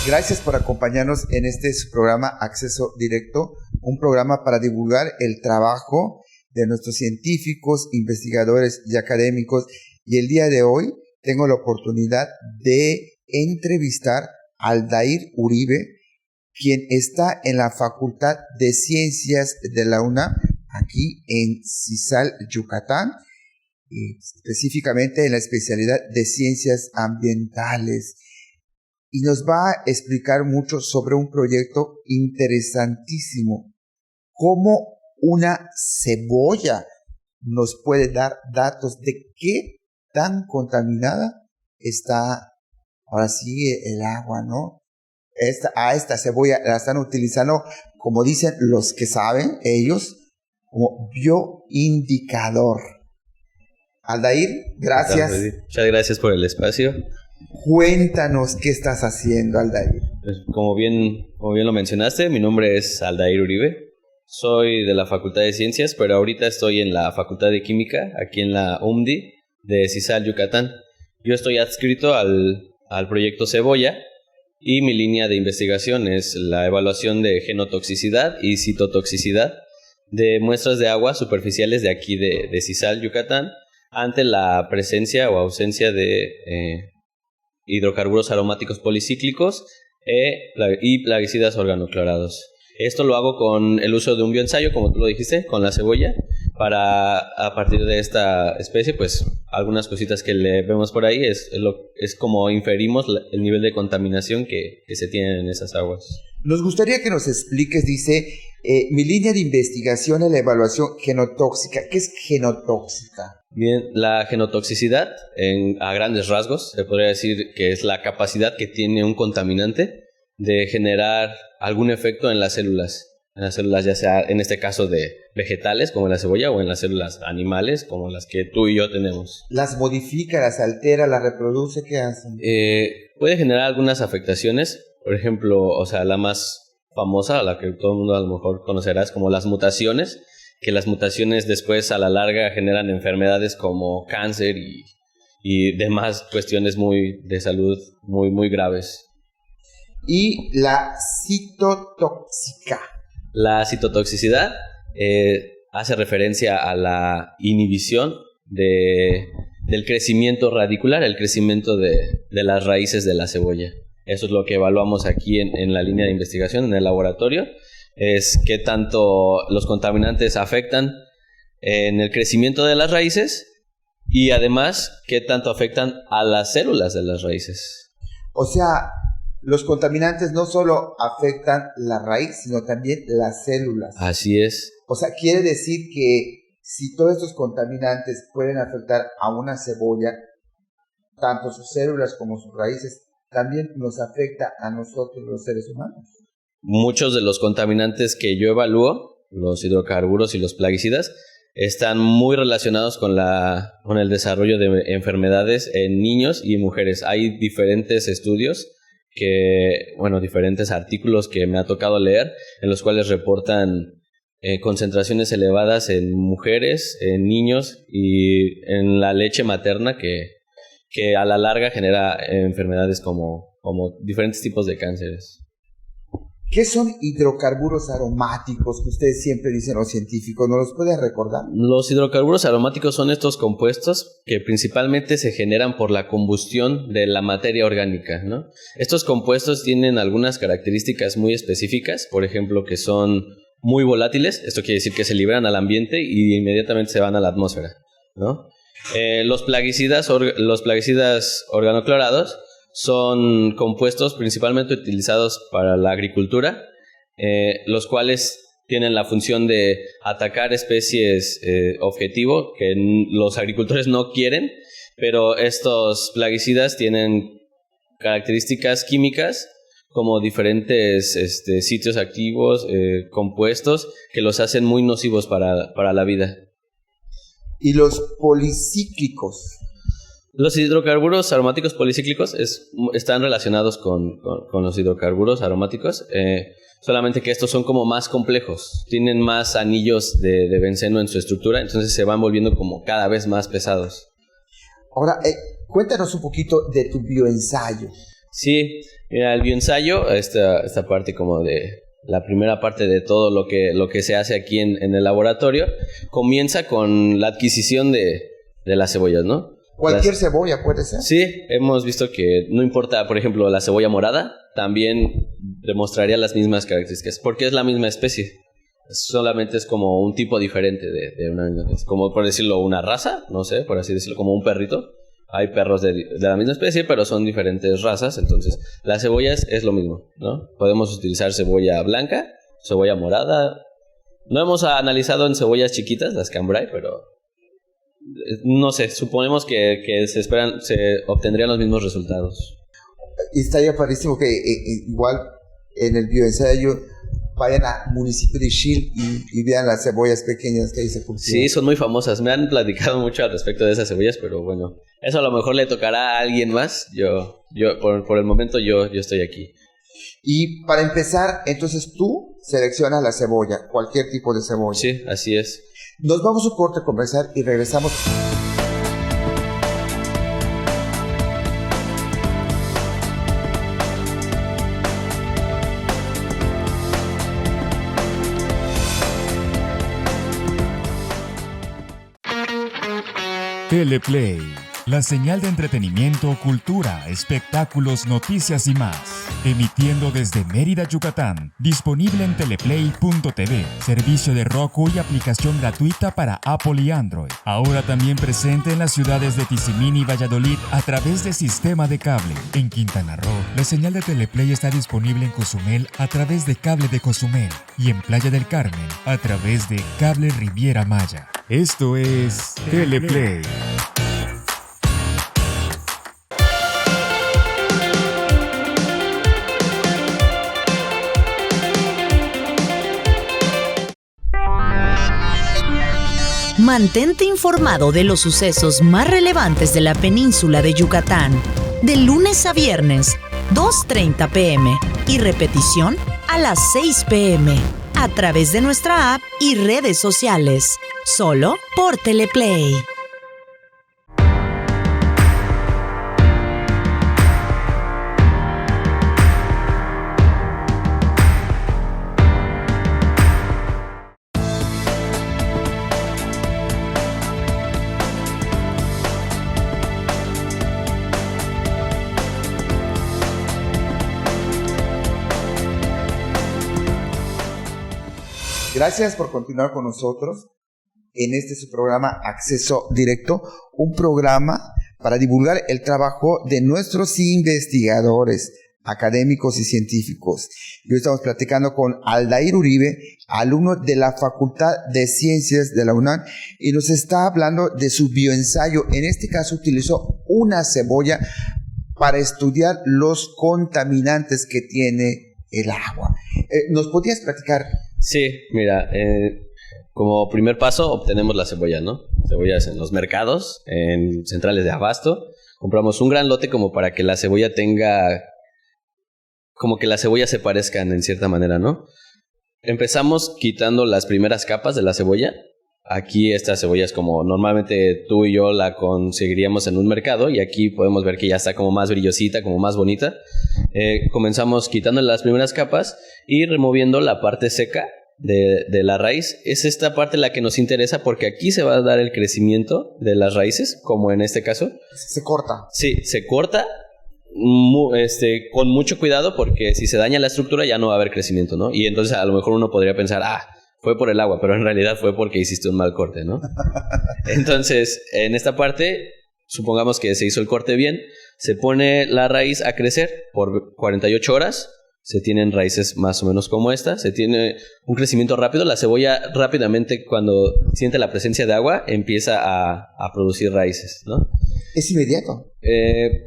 Gracias por acompañarnos en este su programa Acceso Directo, un programa para divulgar el trabajo de nuestros científicos, investigadores y académicos. Y el día de hoy tengo la oportunidad de entrevistar a Aldair Uribe, quien está en la Facultad de Ciencias de la UNAM, aquí en Cizal, Yucatán, específicamente en la especialidad de Ciencias Ambientales. Y nos va a explicar mucho sobre un proyecto interesantísimo, cómo una cebolla nos puede dar datos de qué tan contaminada está, ahora sí, el agua, ¿no? Esta cebolla la están utilizando, como dicen los que saben, ellos, como bioindicador. Aldair, gracias. Muchas gracias por el espacio. Cuéntanos qué estás haciendo, Aldair. Pues, como bien lo mencionaste, mi nombre es Aldair Uribe. Soy de la Facultad de Ciencias, pero ahorita estoy en la Facultad de Química, aquí en la UMDI de Cizal, Yucatán. Yo estoy adscrito al proyecto Cebolla y mi línea de investigación es la evaluación de genotoxicidad y citotoxicidad de muestras de agua superficiales de aquí de Cizal, Yucatán, ante la presencia o ausencia de hidrocarburos aromáticos policíclicos y plaguicidas organoclorados. Esto lo hago con el uso de un bioensayo, como tú lo dijiste, con la cebolla, para a partir de esta especie, pues algunas cositas que le vemos por ahí es como inferimos el nivel de contaminación que se tiene en esas aguas. Nos gustaría que nos expliques, dice, mi línea de investigación es la evaluación genotóxica. ¿Qué es genotóxica? Bien, la genotoxicidad, a grandes rasgos, se podría decir que es la capacidad que tiene un contaminante de generar algún efecto en las células, ya sea en este caso de vegetales, como la cebolla, o en las células animales, como las que tú y yo tenemos. ¿Las modifica, las altera, las reproduce? ¿Qué hacen? Puede generar algunas afectaciones, por ejemplo, o sea, la más famosa, la que todo el mundo a lo mejor conocerá, es como las mutaciones, que las mutaciones después a la larga generan enfermedades como cáncer y demás cuestiones de salud muy graves. Y la citotóxica. La citotoxicidad hace referencia a la inhibición del crecimiento radicular, el crecimiento de las raíces de la cebolla. Eso es lo que evaluamos aquí en la línea de investigación, en el laboratorio. Es qué tanto los contaminantes afectan en el crecimiento de las raíces y además qué tanto afectan a las células de las raíces. O sea, los contaminantes no solo afectan la raíz, sino también las células. Así es. O sea, quiere decir que si todos estos contaminantes pueden afectar a una cebolla, tanto sus células como sus raíces, también nos afecta a nosotros los seres humanos. Muchos de los contaminantes que yo evalúo, los hidrocarburos y los plaguicidas, están muy relacionados con el desarrollo de enfermedades en niños y mujeres. Hay diferentes estudios diferentes artículos que me ha tocado leer, en los cuales reportan concentraciones elevadas en mujeres, en niños y en la leche materna que a la larga genera enfermedades como diferentes tipos de cánceres. ¿Qué son hidrocarburos aromáticos que ustedes siempre dicen los científicos? ¿Nos los pueden recordar? Los hidrocarburos aromáticos son estos compuestos que principalmente se generan por la combustión de la materia orgánica, ¿no? Estos compuestos tienen algunas características muy específicas, por ejemplo, que son muy volátiles. Esto quiere decir que se liberan al ambiente y inmediatamente se van a la atmósfera, ¿no? Los plaguicidas organoclorados son compuestos principalmente utilizados para la agricultura, los cuales tienen la función de atacar especies objetivo que los agricultores no quieren, pero estos plaguicidas tienen características químicas como diferentes sitios activos, compuestos, que los hacen muy nocivos para la vida. ¿Y los policíclicos? Los hidrocarburos aromáticos policíclicos están relacionados con los hidrocarburos aromáticos, solamente que estos son como más complejos, tienen más anillos de benceno en su estructura, entonces se van volviendo como cada vez más pesados. Ahora, cuéntanos un poquito de tu bioensayo. Sí, mira, el bioensayo, esta parte como de la primera parte de todo lo que se hace aquí en el laboratorio, comienza con la adquisición de las cebollas, ¿no? Cualquier cebolla puede ser. Sí, hemos visto que no importa, por ejemplo, la cebolla morada, también demostraría las mismas características, porque es la misma especie. Solamente es como un tipo diferente de una, como por decirlo, una raza, no sé, por así decirlo, como un perrito. Hay perros de la misma especie, pero son diferentes razas, entonces la cebolla es lo mismo, ¿no? Podemos utilizar cebolla blanca, cebolla morada. No hemos analizado en cebollas chiquitas, las cambrai, pero no sé, suponemos que se obtendrían los mismos resultados. Y estaría padrísimo que igual en el bioensayo vayan al municipio de Ixil y vean las cebollas pequeñas que ahí se cultivan. Sí, son muy famosas. Me han platicado mucho al respecto de esas cebollas, pero bueno, eso a lo mejor le tocará a alguien más. Yo por el momento yo estoy aquí. Y para empezar, entonces tú seleccionas la cebolla, cualquier tipo de cebolla. Sí, así es. Nos vamos a un corte comercial y regresamos. Teleplay, la señal de entretenimiento, cultura, espectáculos, noticias y más. Emitiendo desde Mérida, Yucatán. Disponible en teleplay.tv, servicio de Roku y aplicación gratuita para Apple y Android. Ahora también presente en las ciudades de Tizimín y Valladolid a través de sistema de cable. En Quintana Roo, la señal de Teleplay está disponible en Cozumel a través de cable de Cozumel y en Playa del Carmen a través de cable Riviera Maya. Esto es Teleplay. Mantente informado de los sucesos más relevantes de la península de Yucatán, de lunes a viernes, 2:30 p.m. y repetición a las 6 p.m. a través de nuestra app y redes sociales, solo por Teleplay. Gracias por continuar con nosotros en su programa Acceso Directo, un programa para divulgar el trabajo de nuestros investigadores, académicos y científicos. Y hoy estamos platicando con Aldair Uribe, alumno de la Facultad de Ciencias de la UNAM, y nos está hablando de su bioensayo. En este caso utilizó una cebolla para estudiar los contaminantes que tiene el agua. ¿Nos podrías platicar? Sí, mira, como primer paso obtenemos la cebolla, ¿no? Cebollas en los mercados, en centrales de abasto. Compramos un gran lote como para que la cebolla tenga, como que las cebollas se parezcan en cierta manera, ¿no? Empezamos quitando las primeras capas de la cebolla. Aquí esta cebolla es como normalmente tú y yo la conseguiríamos en un mercado, y aquí podemos ver que ya está como más brillosita, como más bonita. Comenzamos quitando las primeras capas y removiendo la parte seca de la raíz. Es esta parte la que nos interesa porque aquí se va a dar el crecimiento de las raíces, como en este caso. Se corta. Sí, se corta con mucho cuidado, porque si se daña la estructura ya no va a haber crecimiento, ¿no? Y entonces a lo mejor uno podría pensar, fue por el agua, pero en realidad fue porque hiciste un mal corte, ¿no? Entonces, en esta parte, supongamos que se hizo el corte bien, se pone la raíz a crecer por 48 horas, se tienen raíces más o menos como esta, se tiene un crecimiento rápido, la cebolla rápidamente cuando siente la presencia de agua empieza a producir raíces, ¿no? ¿Es inmediato?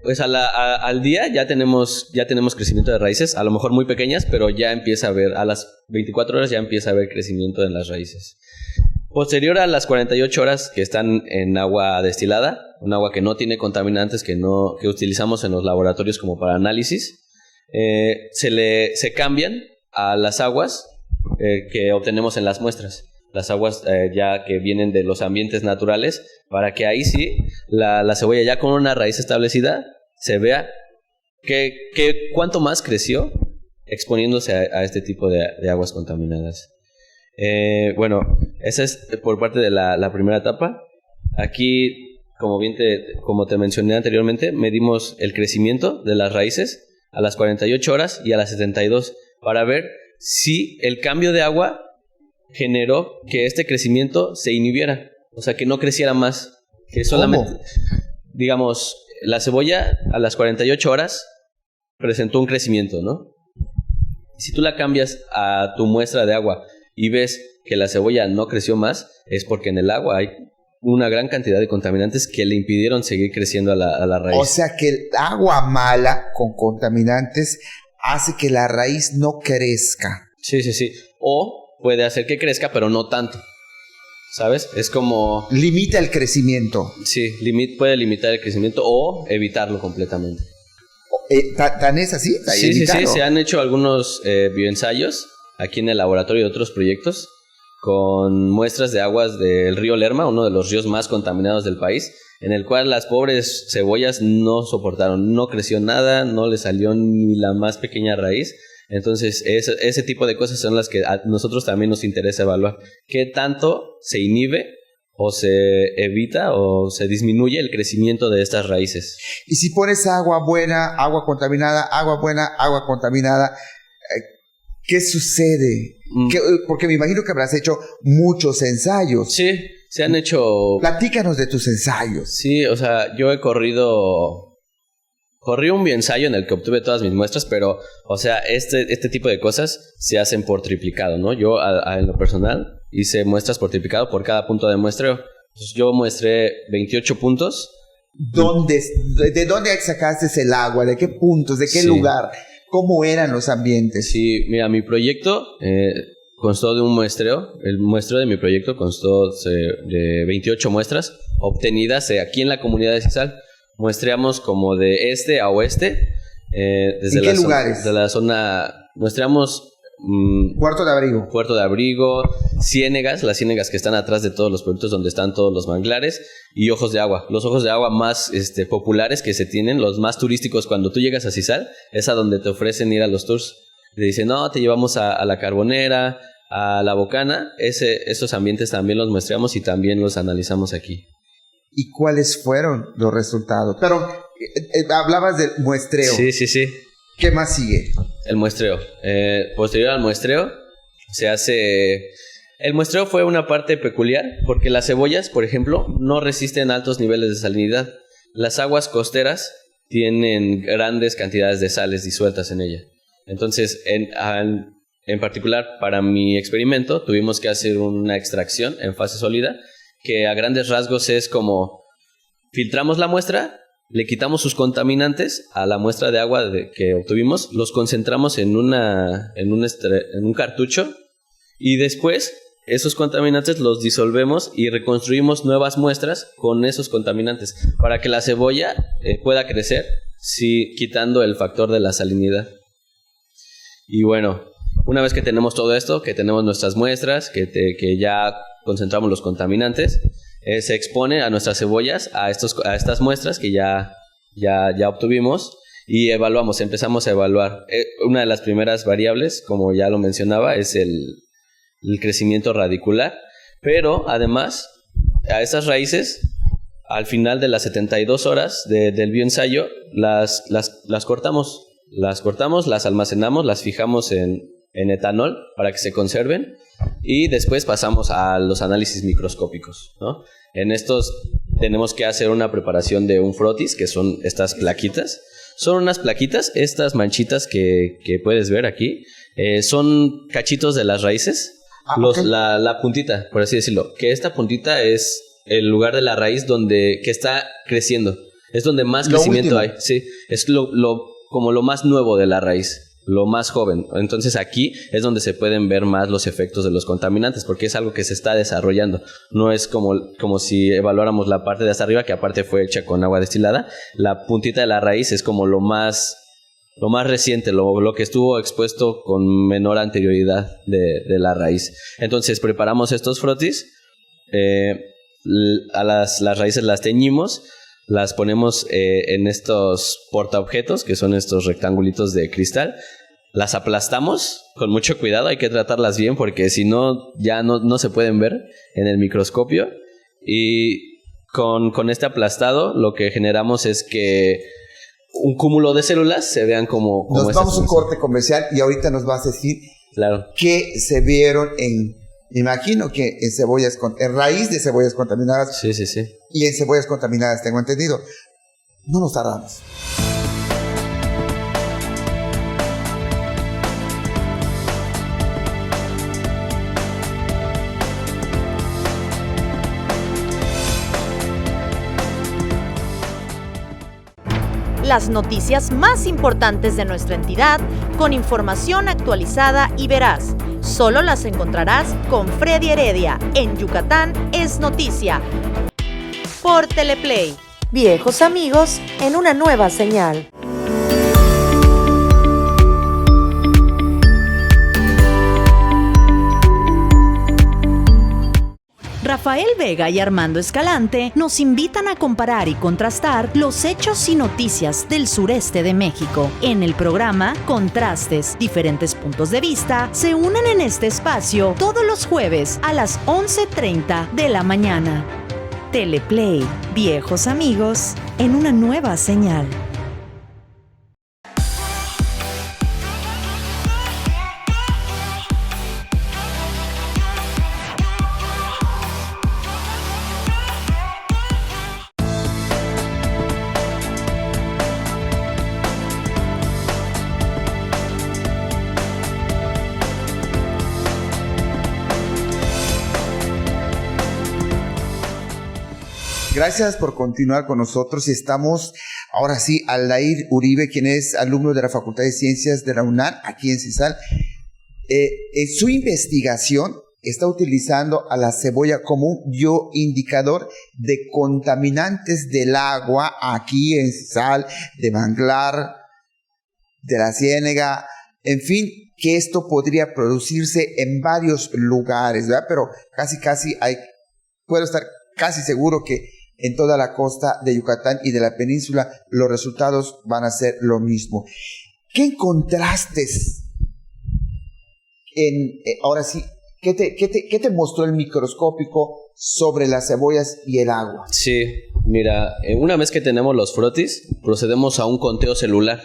Pues al día ya tenemos crecimiento de raíces, a lo mejor muy pequeñas, pero ya empieza a haber, a las 24 horas ya empieza a haber crecimiento en las raíces. Posterior a las 48 horas que están en agua destilada, un agua que no tiene contaminantes, que utilizamos en los laboratorios como para análisis, se cambian a las aguas que obtenemos en las muestras. Las aguas ya que vienen de los ambientes naturales, para que ahí sí la cebolla ya con una raíz establecida se vea ¿Cuánto más creció exponiéndose a este tipo de aguas contaminadas? Bueno, esa es por parte de la primera etapa. Aquí, como te mencioné anteriormente, medimos el crecimiento de las raíces a las 48 horas y a las 72 para ver si el cambio de agua generó que este crecimiento se inhibiera, o sea, que no creciera más, que solamente, digamos, la cebolla a las 48 horas presentó un crecimiento, ¿no? Si tú la cambias a tu muestra de agua y ves que la cebolla no creció más, es porque en el agua hay una gran cantidad de contaminantes que le impidieron seguir creciendo a la raíz. O sea que el agua mala con contaminantes hace que la raíz no crezca. Sí. O puede hacer que crezca, pero no tanto. ¿Sabes? Es como... Limita el crecimiento. Sí, puede limitar el crecimiento o evitarlo completamente. ¿Tan es así? Sí, se han hecho algunos bioensayos aquí en el laboratorio de otros proyectos con muestras de aguas del río Lerma, uno de los ríos más contaminados del país, en el cual las pobres cebollas no soportaron, no creció nada, no le salió ni la más pequeña raíz. Entonces, ese tipo de cosas son las que a nosotros también nos interesa evaluar. ¿Qué tanto se inhibe o se evita o se disminuye el crecimiento de estas raíces? Y si pones agua buena, agua contaminada, agua buena, agua contaminada, ¿qué sucede? Porque me imagino que habrás hecho muchos ensayos. Sí, se han hecho... Platícanos de tus ensayos. Sí, o sea, yo corrí un bioensayo en el que obtuve todas mis muestras, pero, o sea, este tipo de cosas se hacen por triplicado, ¿no? Yo, en lo personal, hice muestras por triplicado por cada punto de muestreo. Entonces, yo muestré 28 puntos. ¿De dónde sacaste el agua? ¿De qué puntos? ¿De qué lugar? ¿Cómo eran los ambientes? Sí, mira, mi proyecto constó de un muestreo. El muestreo de mi proyecto constó de 28 muestras obtenidas aquí en la comunidad de Cizal. Muestreamos como de este a oeste. Desde ¿En qué lugares? De la zona... Muestreamos... Puerto de Abrigo, Ciénegas, las ciénegas que están atrás de todos los pueblitos donde están todos los manglares, y ojos de agua. Los ojos de agua más populares que se tienen, los más turísticos cuando tú llegas a Cizal, es a donde te ofrecen ir a los tours. Te dicen, no, te llevamos a la Carbonera, a la Bocana. Esos ambientes también los muestreamos y también los analizamos aquí. ¿Y cuáles fueron los resultados? Pero hablabas del muestreo. Sí. ¿Qué más sigue? El muestreo. Posterior al muestreo, se hace... El muestreo fue una parte peculiar porque las cebollas, por ejemplo, no resisten altos niveles de salinidad. Las aguas costeras tienen grandes cantidades de sales disueltas en ella. Entonces, en particular, para mi experimento, tuvimos que hacer una extracción en fase sólida, que a grandes rasgos es como filtramos la muestra, le quitamos sus contaminantes a la muestra de agua que obtuvimos, los concentramos en un cartucho y después esos contaminantes los disolvemos y reconstruimos nuevas muestras con esos contaminantes para que la cebolla pueda crecer, quitando el factor de la salinidad. Y bueno, una vez que tenemos todo esto, que tenemos nuestras muestras, que ya concentramos los contaminantes, se expone a nuestras cebollas a estas muestras que ya obtuvimos y empezamos a evaluar. Una de las primeras variables, como ya lo mencionaba, es el crecimiento radicular, pero además a estas raíces, al final de las 72 horas del bioensayo, las cortamos, las almacenamos, las fijamos en etanol para que se conserven. Y después pasamos a los análisis microscópicos, ¿no? En estos tenemos que hacer una preparación de un frotis, que son estas plaquitas. Son unas plaquitas, estas manchitas que puedes ver aquí, son cachitos de las raíces. Okay. La puntita, por así decirlo, que esta puntita es el lugar de la raíz que está creciendo. Es donde más crecimiento hay. Sí, es como lo más nuevo de la raíz. Lo más joven. Entonces aquí es donde se pueden ver más los efectos de los contaminantes, porque es algo que se está desarrollando. No es como si evaluáramos la parte de hasta arriba, que aparte fue hecha con agua destilada. La puntita de la raíz es como lo más reciente, lo que estuvo expuesto con menor anterioridad de la raíz. Entonces preparamos estos frotis, a las raíces las teñimos, las ponemos en estos portaobjetos, que son estos rectangulitos de cristal. Las aplastamos con mucho cuidado, hay que tratarlas bien porque si no, ya no se pueden ver en el microscopio. Y con este aplastado lo que generamos es que un cúmulo de células se vean como nos vamos a un corte comercial y ahorita nos vas a decir qué se vieron imagino que en raíz de cebollas contaminadas. Sí. Y en cebollas contaminadas, tengo entendido. No nos tardamos. Las noticias más importantes de nuestra entidad con información actualizada y veraz. Solo las encontrarás con Freddy Heredia en Yucatán es Noticia. Por Teleplay. Viejos amigos en una nueva señal. Rafael Vega y Armando Escalante nos invitan a comparar y contrastar los hechos y noticias del sureste de México. En el programa Contrastes, diferentes puntos de vista se unen en este espacio todos los jueves a las 11:30 de la mañana. Teleplay, viejos amigos en una nueva señal. Gracias por continuar con nosotros y estamos ahora sí, Aldair Uribe, quien es alumno de la Facultad de Ciencias de la UNAM, aquí en CISAL. En su investigación está utilizando a la cebolla como un bioindicador de contaminantes del agua aquí en CISAL, de Manglar, de la Ciénega, en fin, que esto podría producirse en varios lugares, ¿verdad? Pero puedo estar casi seguro que en toda la costa de Yucatán y de la península los resultados van a ser lo mismo. ¿Qué encontraste ahora sí, qué te mostró el microscópico sobre las cebollas y el agua? Sí, mira, una vez que tenemos los frotis, procedemos a un conteo celular.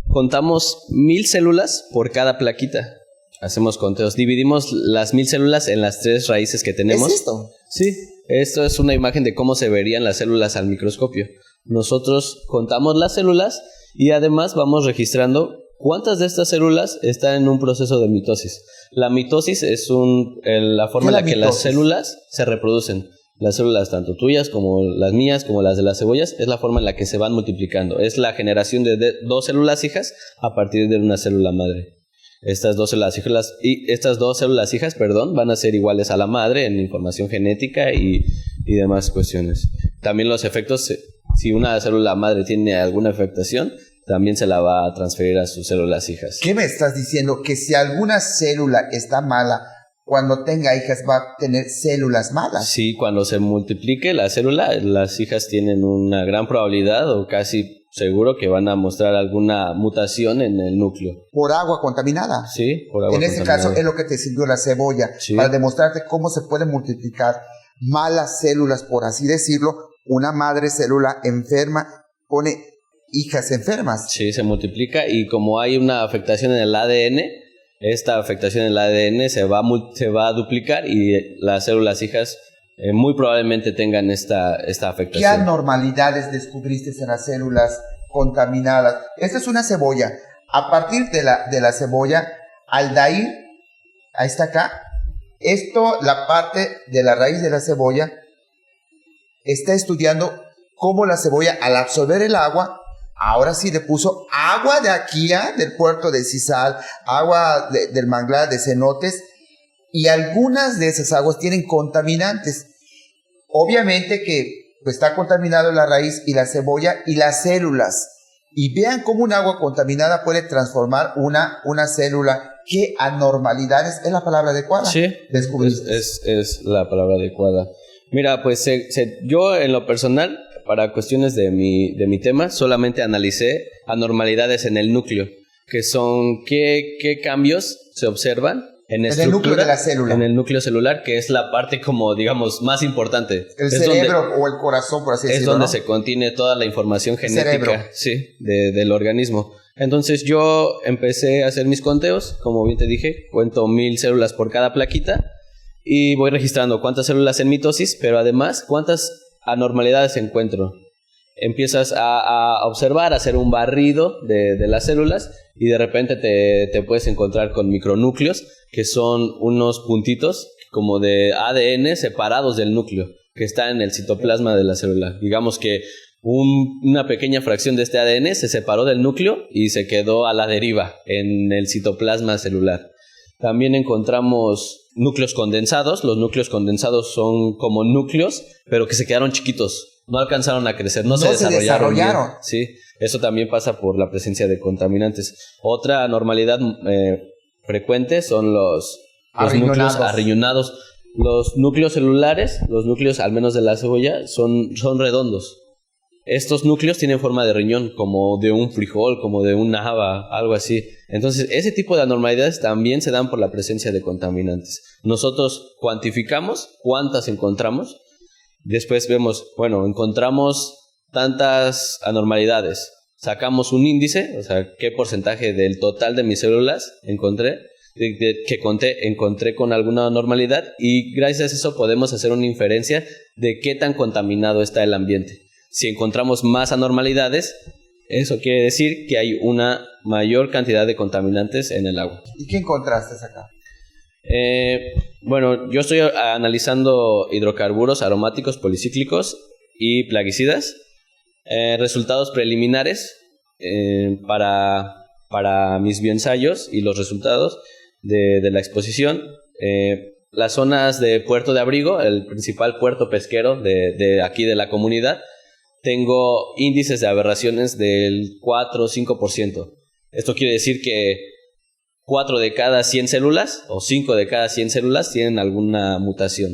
Contamos 1000 células por cada plaquita. Hacemos conteos, dividimos las 1000 células en las 3 raíces que tenemos. ¿Es esto? Sí, esto es una imagen de cómo se verían las células al microscopio. Nosotros contamos las células y además vamos registrando cuántas de estas células están en un proceso de mitosis. La mitosis es la forma en la que las células se reproducen. Las células, tanto tuyas como las mías, como las de las cebollas, es la forma en la que se van multiplicando. Es la generación de 2 células hijas a partir de una célula madre. Estas dos células hijas, van a ser iguales a la madre en información genética y demás cuestiones. También los efectos, si una célula madre tiene alguna afectación, también se la va a transferir a sus células hijas. ¿Qué me estás diciendo? Que si alguna célula está mala, cuando tenga hijas va a tener células malas. Sí, cuando se multiplique la célula, las hijas tienen una gran probabilidad o casi seguro que van a mostrar alguna mutación en el núcleo. ¿Por agua contaminada? Sí, por agua contaminada. En ese caso es lo que te sirvió la cebolla, sí, para demostrarte cómo se pueden multiplicar malas células, por así decirlo. Una madre célula enferma pone hijas enfermas. Sí, se multiplica y como hay una afectación en el ADN, esta afectación en el ADN se va a duplicar y las células hijas muy probablemente tengan esta afectación. ¿Qué anormalidades descubriste en las células contaminadas? Esta es una cebolla. A partir de la cebolla, Aldair, ahí está acá, la parte de la raíz de la cebolla, está estudiando cómo la cebolla, al absorber el agua, ahora sí le puso agua de aquí, del puerto de CISAL, agua del manglar de cenotes, y algunas de esas aguas tienen contaminantes. Obviamente que pues, está contaminado la raíz y la cebolla y las células. Y vean cómo un agua contaminada puede transformar una célula. ¿Qué anormalidades? ¿Es la palabra adecuada? Sí, es la palabra adecuada. Mira, pues yo en lo personal, para cuestiones de mi tema, solamente analicé anormalidades en el núcleo, que son qué cambios se observan en el núcleo de la célula. En el núcleo celular, que es la parte como, digamos, más importante. El cerebro o el corazón, por así decirlo. Es donde ¿no? se contiene toda la información genética, sí, del organismo. Entonces yo empecé a hacer mis conteos, como bien te dije, cuento 1000 células por cada plaquita y voy registrando cuántas células en mitosis, pero además cuántas anormalidades encuentro. Empiezas a observar, a hacer un barrido de las células y de repente te puedes encontrar con micronúcleos, que son unos puntitos como de ADN separados del núcleo, que están en el citoplasma de la célula. Digamos que una pequeña fracción de este ADN se separó del núcleo y se quedó a la deriva en el citoplasma celular. También encontramos núcleos condensados. Los núcleos condensados son como núcleos, pero que se quedaron chiquitos. No alcanzaron a crecer, no se desarrollaron. Bien. Sí, eso también pasa por la presencia de contaminantes. Otra anormalidad frecuente son los núcleos arriñonados. Los núcleos celulares, los núcleos al menos de la cebolla, son redondos. Estos núcleos tienen forma de riñón, como de un frijol, como de una haba, algo así. Entonces, ese tipo de anormalidades también se dan por la presencia de contaminantes. Nosotros cuantificamos cuántas encontramos. Después vemos, bueno, encontramos tantas anormalidades. Sacamos un índice, o sea, qué porcentaje del total de mis células encontré con alguna anormalidad, y gracias a eso podemos hacer una inferencia de qué tan contaminado está el ambiente. Si encontramos más anormalidades, eso quiere decir que hay una mayor cantidad de contaminantes en el agua. ¿Y qué encontraste acá? Bueno, yo estoy analizando hidrocarburos aromáticos policíclicos y plaguicidas. Resultados preliminares para mis bioensayos y los resultados de la exposición. Las zonas de puerto de abrigo, el principal puerto pesquero de aquí de la comunidad, tengo índices de aberraciones del 4 o 5%. Esto quiere decir que 4 de cada 100 células o 5 de cada 100 células tienen alguna mutación.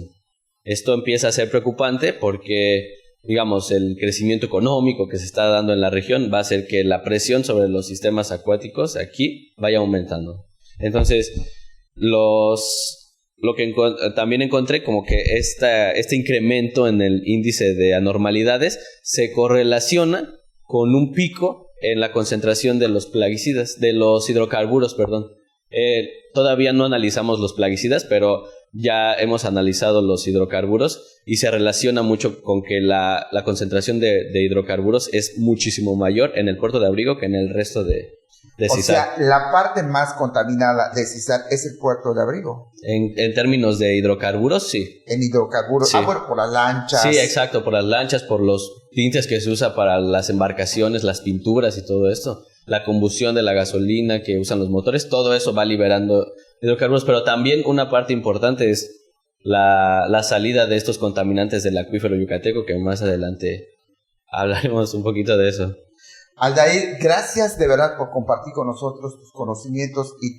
Esto empieza a ser preocupante porque, digamos, el crecimiento económico que se está dando en la región va a hacer que la presión sobre los sistemas acuáticos aquí vaya aumentando. Entonces, lo que también encontré como que este incremento en el índice de anormalidades se correlaciona con un pico en la concentración de los plaguicidas, de los hidrocarburos, perdón. Todavía no analizamos los plaguicidas, pero ya hemos analizado los hidrocarburos y se relaciona mucho con que la concentración de hidrocarburos es muchísimo mayor en el puerto de abrigo que en el resto de CISAR. O sea, la parte más contaminada de CISAR es el puerto de abrigo. En términos de hidrocarburos, sí. En hidrocarburos, sí. Bueno, por las lanchas. Sí, exacto, por las lanchas, por los tintes que se usa para las embarcaciones, las pinturas y todo esto. La combustión de la gasolina que usan los motores, todo eso va liberando hidrocarburos, pero también una parte importante es la salida de estos contaminantes del acuífero yucateco, que más adelante hablaremos un poquito de eso. Aldair, gracias de verdad por compartir con nosotros tus conocimientos y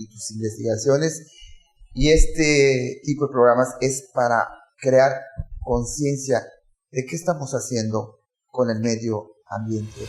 tus investigaciones. Y este tipo de programas es para crear conciencia de qué estamos haciendo con el medio ambiente.